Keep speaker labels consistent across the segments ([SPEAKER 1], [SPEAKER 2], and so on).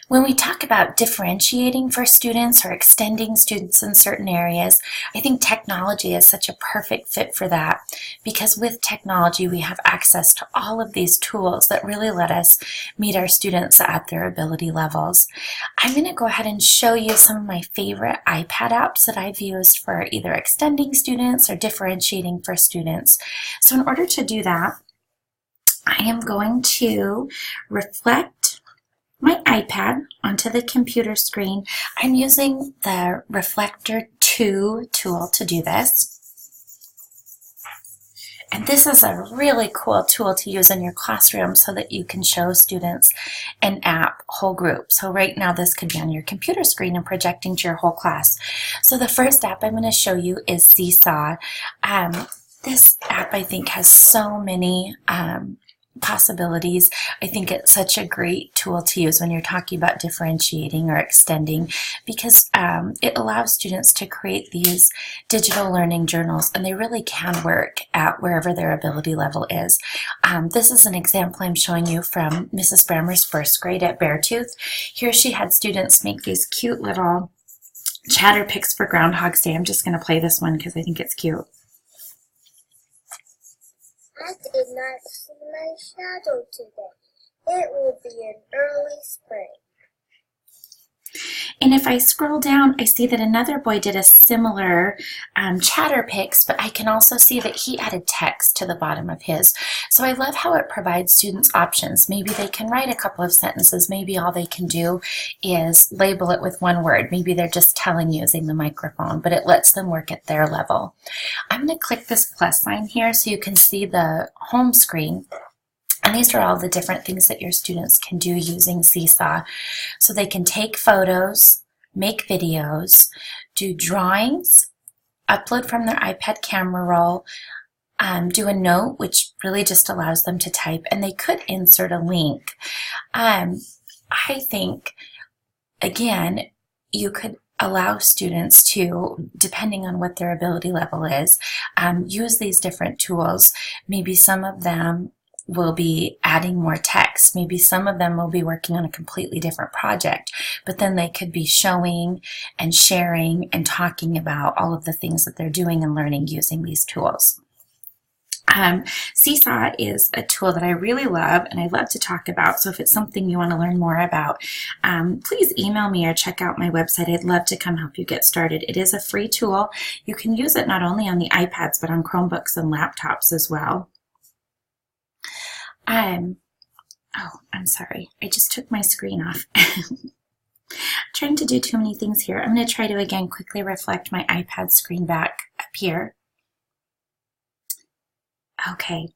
[SPEAKER 1] When we talk about differentiating for students or extending students in certain areas, I think technology is such a perfect fit for that, because with technology we have access to all of these tools that really let us meet our students at their ability levels. I'm going to go ahead and show you some of my favorite iPad apps that I've used for either extending students or differentiating for students. So in order to do that, I am going to reflect my iPad onto the computer screen. I'm using the Reflector 2 tool to do this. And this is a really cool tool to use in your classroom so that you can show students an app whole group. So right now this could be on your computer screen and projecting to your whole class. So the first app I'm going to show you is Seesaw. This app I think has so many possibilities. I think it's such a great tool to use when you're talking about differentiating or extending, because it allows students to create these digital learning journals, and they really can work at wherever their ability level is. This is an example I'm showing you from Mrs. Brammer's first grade at Beartooth. Here she had students make these cute little chatter picks for Groundhog's Day. I'm just going to play this one because I think it's cute.
[SPEAKER 2] I did not see my shadow today. It will be an early spring.
[SPEAKER 1] And if I scroll down, I see that another boy did a similar chatter picks, but I can also see that he added text to the bottom of his. So I love how it provides students options. Maybe they can write a couple of sentences. Maybe all they can do is label it with one word. Maybe they're just telling using the microphone, but it lets them work at their level. I'm going to click this plus sign here so you can see the home screen. And these are all the different things that your students can do using Seesaw. So they can take photos, make videos, do drawings, upload from their iPad camera roll, do a note, which really just allows them to type, and they could insert a link. I think, again, you could allow students to, depending on what their ability level is, use these different tools. Maybe some of them will be adding more text. Maybe some of them will be working on a completely different project, but then they could be showing and sharing and talking about all of the things that they're doing and learning using these tools. Seesaw is a tool that I really love and I love to talk about, so if it's something you want to learn more about, please email me or check out my website. I'd love to come help you get started. It is a free tool. You can use it not only on the iPads but on Chromebooks and laptops as well. Oh, I'm sorry. I just took my screen off. Trying to do too many things here. I'm going to try to again quickly reflect my iPad screen back up here. Okay,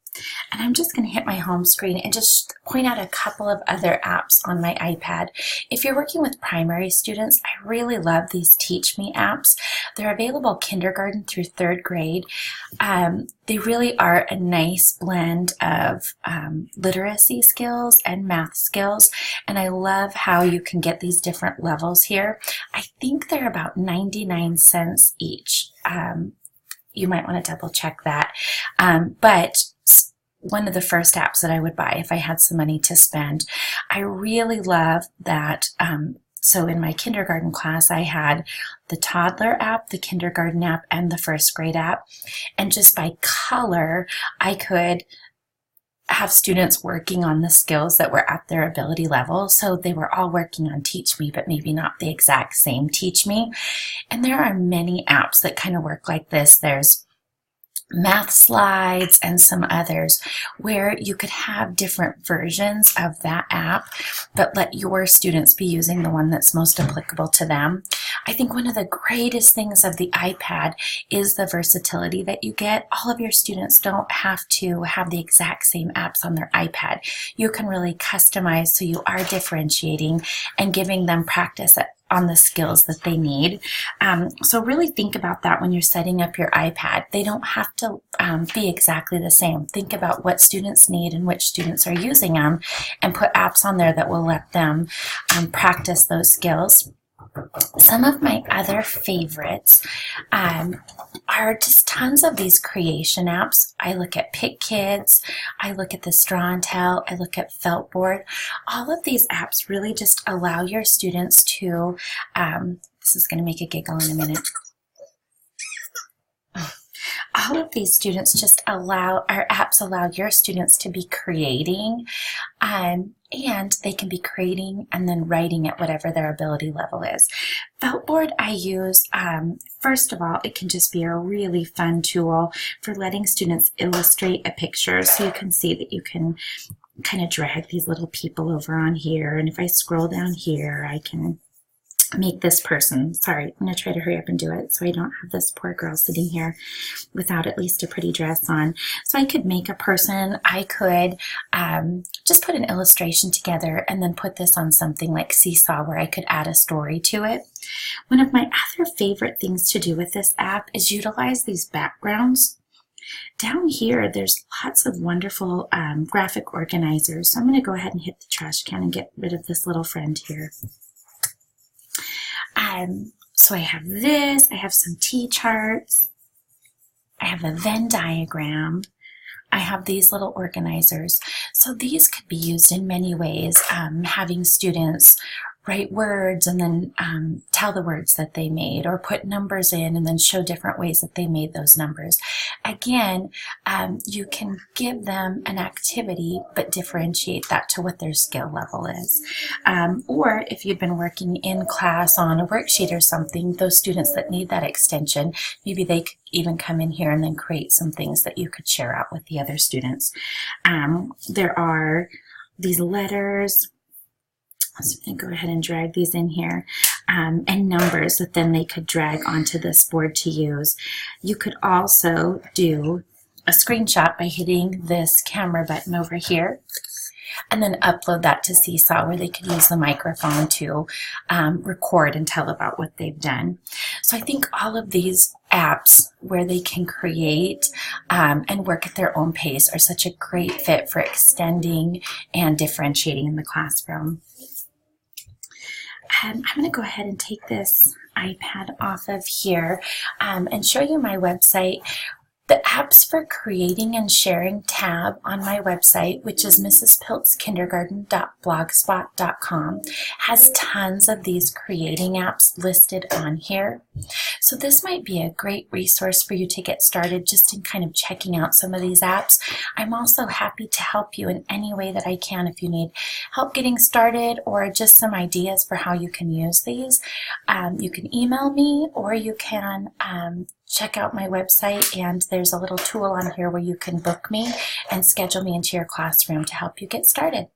[SPEAKER 1] and I'm just going to hit my home screen and just point out a couple of other apps on my iPad. If you're working with primary students, I really love these Teach Me apps. They're available kindergarten through third grade. They really are a nice blend of literacy skills and math skills, and I love how you can get these different levels here. I think they're about 99 cents each. You might want to double check that. But one of the first apps that I would buy if I had some money to spend. I really love that. So in my kindergarten class, I had the toddler app, the kindergarten app, and the first grade app. And just by color, I could have students working on the skills that were at their ability level. So they were all working on Teach Me, but maybe not the exact same Teach Me. And there are many apps that kind of work like this. There's Math Slides and some others where you could have different versions of that app, but let your students be using the one that's most applicable to them. I think one of the greatest things of the iPad is the versatility that you get. All of your students don't have to have the exact same apps on their iPad. You can really customize so you are differentiating and giving them practice on the skills that they need. So really think about that when you're setting up your iPad. They don't have to be exactly the same. Think about what students need and which students are using them, and put apps on there that will let them practice those skills. Some of my other favorites are just tons of these creation apps. I look at PicKids, I look at the Straw and Tell, I look at Feltboard. All of these apps really just allow your students to, this is going to make a giggle in a minute. All of these students just our apps allow your students to be creating, and they can be creating and then writing at whatever their ability level is. Feltboard I use, first of all, it can just be a really fun tool for letting students illustrate a picture. So you can see that you can kind of drag these little people over on here. And if I scroll down here, I can make this person, sorry, I'm going to try to hurry up and do it so I don't have this poor girl sitting here without at least a pretty dress on. So I could make a person, I could just put an illustration together and then put this on something like Seesaw where I could add a story to it. One of my other favorite things to do with this app is utilize these backgrounds. Down here, there's lots of wonderful graphic organizers. So I'm going to go ahead and hit the trash can and get rid of this little friend here. So I have this, I have some T-charts, I have a Venn diagram, I have these little organizers. So these could be used in many ways, having students write words and then tell the words that they made, or put numbers in and then show different ways that they made those numbers. Again, you can give them an activity but differentiate that to what their skill level is. Or if you've been working in class on a worksheet or something, those students that need that extension, maybe they could even come in here and then create some things that you could share out with the other students. There are these letters. So I'm going to go ahead and drag these in here, and numbers that then they could drag onto this board to use. You could also do a screenshot by hitting this camera button over here and then upload that to Seesaw where they could use the microphone to record and tell about what they've done. So I think all of these apps where they can create and work at their own pace are such a great fit for extending and differentiating in the classroom. I'm going to go ahead and take this iPad off of here and show you my website. The apps for creating and sharing tab on my website, which is mrspiltzkindergarten.blogspot.com, has tons of these creating apps listed on here. So this might be a great resource for you to get started just in kind of checking out some of these apps. I'm also happy to help you in any way that I can if you need help getting started or just some ideas for how you can use these. You can email me, or you can check out my website, and there's a little tool on here where you can book me and schedule me into your classroom to help you get started.